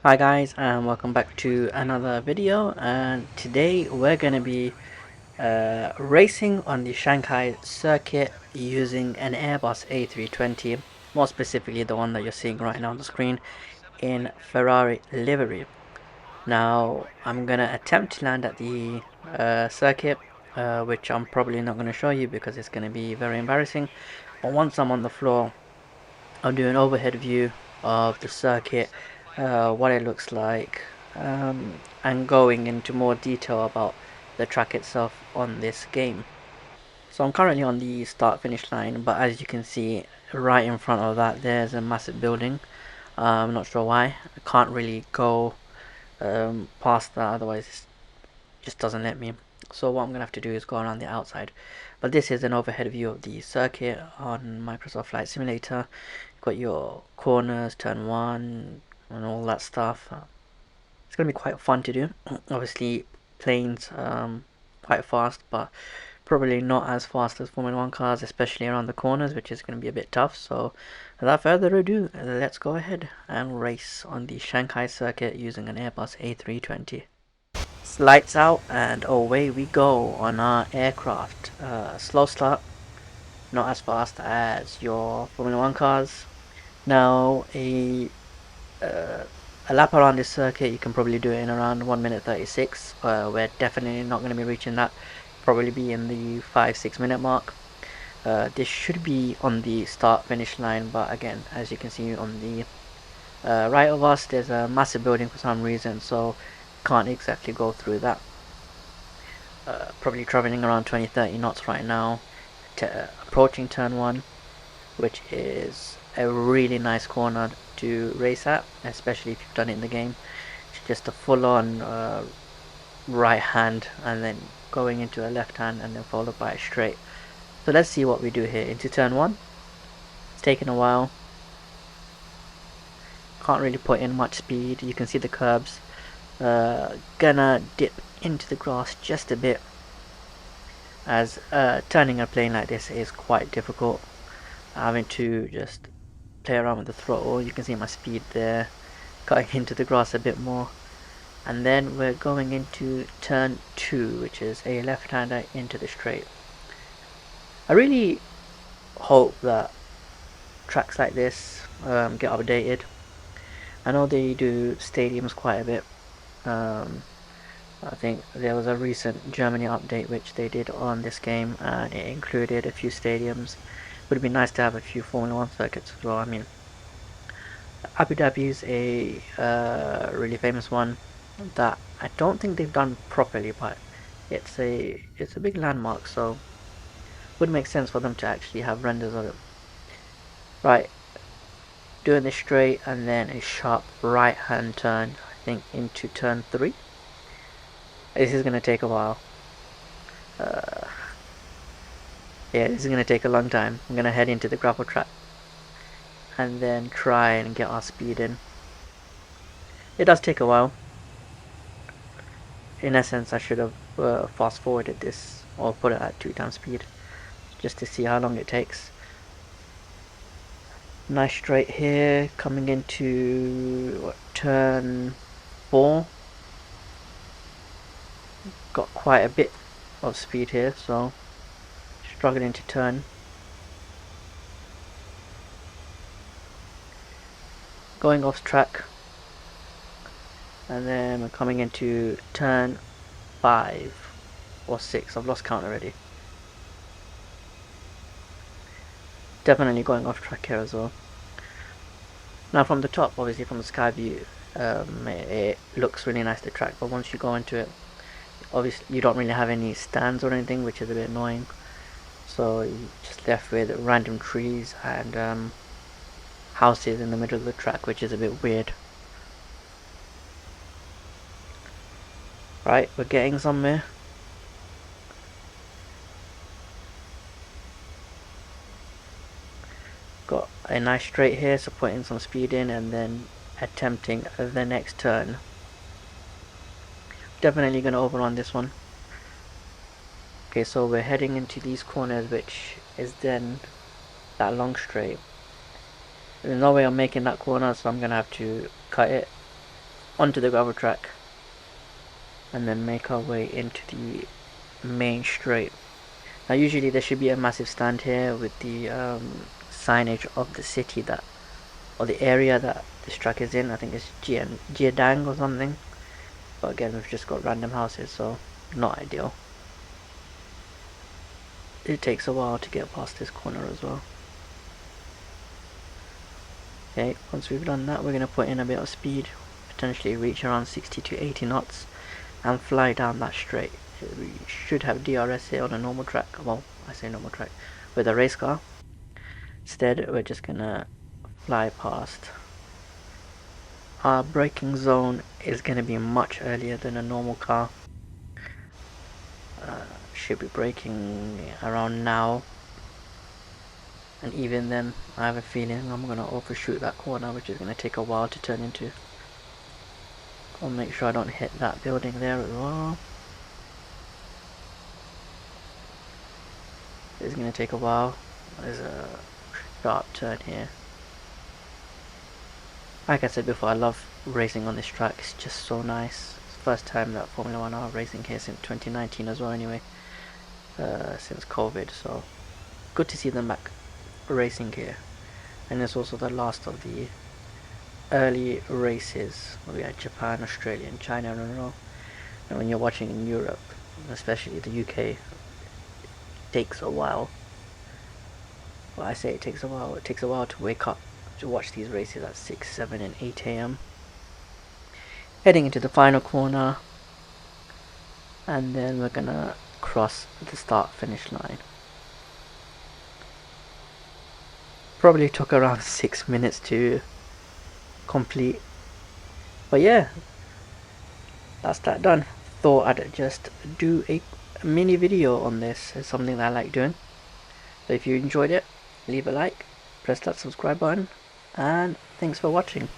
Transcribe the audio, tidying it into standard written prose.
Hi guys, and welcome back to another video, and today we're going to be racing on the Shanghai circuit using an Airbus A320, more specifically the one that you're seeing right now on the screen in Ferrari livery. Now I'm going to attempt to land at the circuit, which I'm probably not going to show you because it's going to be very embarrassing, but once I'm on the floor I'll do an overhead view of the circuit, what it looks like, and going into more detail about the track itself on this game. So I'm currently on the start finish line, but as you can see right in front of that there's a massive building. I'm not sure why. I can't really go past that, otherwise it just doesn't let me. So what I'm going to have to do is go around the outside. But this is an overhead view of the circuit on Microsoft Flight Simulator. You've got your corners, turn 1, and all that stuff. It's going to be quite fun to do. Obviously, planes quite fast, but probably not as fast as Formula 1 cars, especially around the corners, which is going to be a bit tough. So without further ado, let's go ahead and race on the Shanghai circuit using an Airbus A320. Lights out and away we go on our aircraft. Slow start, not as fast as your Formula 1 cars. Now a lap around this circuit you can probably do it in around 1 minute 36. We're definitely not going to be reaching that, probably be in the 5-6 minute mark. This should be on the start finish line, but again, as you can see on the right of us there's a massive building for some reason, so can't exactly go through that. Probably traveling around 20-30 knots right now, approaching turn 1, which is a really nice corner to race at, especially if you've done it in the game. It's just a full-on right hand and then going into a left hand and then followed by a straight. So let's see what we do here into turn 1. It's taken a while, can't really put in much speed. You can see the curbs. Gonna dip into the grass just a bit, as turning a plane like this is quite difficult. Having to just play around with the throttle. You can see my speed there, cutting into the grass a bit more. And then we're going into turn 2, which is a left-hander into the straight. I really hope that tracks like this get updated. I know they do stadiums quite a bit. I think there was a recent Germany update which they did on this game, and it included a few stadiums. Would be nice to have a few Formula 1 circuits as well. I mean, Abu Dhabi is a really famous one that I don't think they've done properly, but it's a big landmark, so would make sense for them to actually have renders of it. Right, doing this straight and then a sharp right hand turn, I think into turn 3. This is going to take a while. Yeah, this is going to take a long time. I'm going to head into the gravel track and then try and get our speed in. It does take a while. In essence, I should have fast forwarded this or put it at 2 times speed just to see how long it takes. Nice straight here, coming into turn 4. Got quite a bit of speed here, so struggling to turn. Going off track, and then we're coming into turn 5 or 6. I've lost count already. Definitely going off track here as well. Now from the top, obviously from the sky view, it looks really nice, the track, but once you go into it, obviously you don't really have any stands or anything, which is a bit annoying. So you're just left with random trees and houses in the middle of the track, which is a bit weird. Right, we're getting somewhere. Got a nice straight here, so putting some speed in and then attempting the next turn. Definitely gonna overrun this one. Okay, so we're heading into these corners, which is then that long straight. There's no way I'm making that corner, so I'm gonna have to cut it. onto the gravel track and then make our way into the main straight. Now usually there should be a massive stand here with the signage of the city that, or the area that this track is in. I think it's Jiadang or something. But again, we've just got random houses, so not ideal. It takes a while to get past this corner as well. Okay, once we've done that, we're going to put in a bit of speed, potentially reach around 60 to 80 knots, and fly down that straight. We should have DRS here on a normal track. Well, I say normal track with a race car. Instead, we're just going to fly past. Our braking zone is going to be much earlier than a normal car. Should be braking around now, and even then I have a feeling I'm going to overshoot that corner, which is going to take a while to turn into. I'll make sure I don't hit that building there as well. It's going to take a while. There's a sharp turn here. Like I said before, I love racing on this track. It's just so nice. It's the first time that Formula 1 are racing here since 2019 as well anyway. Since COVID, so good to see them back racing here. And it's also the last of the early races. We had Japan, Australia and China in a row. And when you're watching in Europe, especially the UK, it takes a while. Well, I say it takes a while. It takes a while to wake up to watch these races at 6, 7 and 8 a.m. Heading into the final corner, and then we're gonna cross the start finish line. Probably took around 6 minutes to complete, but yeah, that's that done. Thought I'd just do a mini video on this. It's something that I like doing. So if you enjoyed it, leave a like, press that subscribe button, and thanks for watching.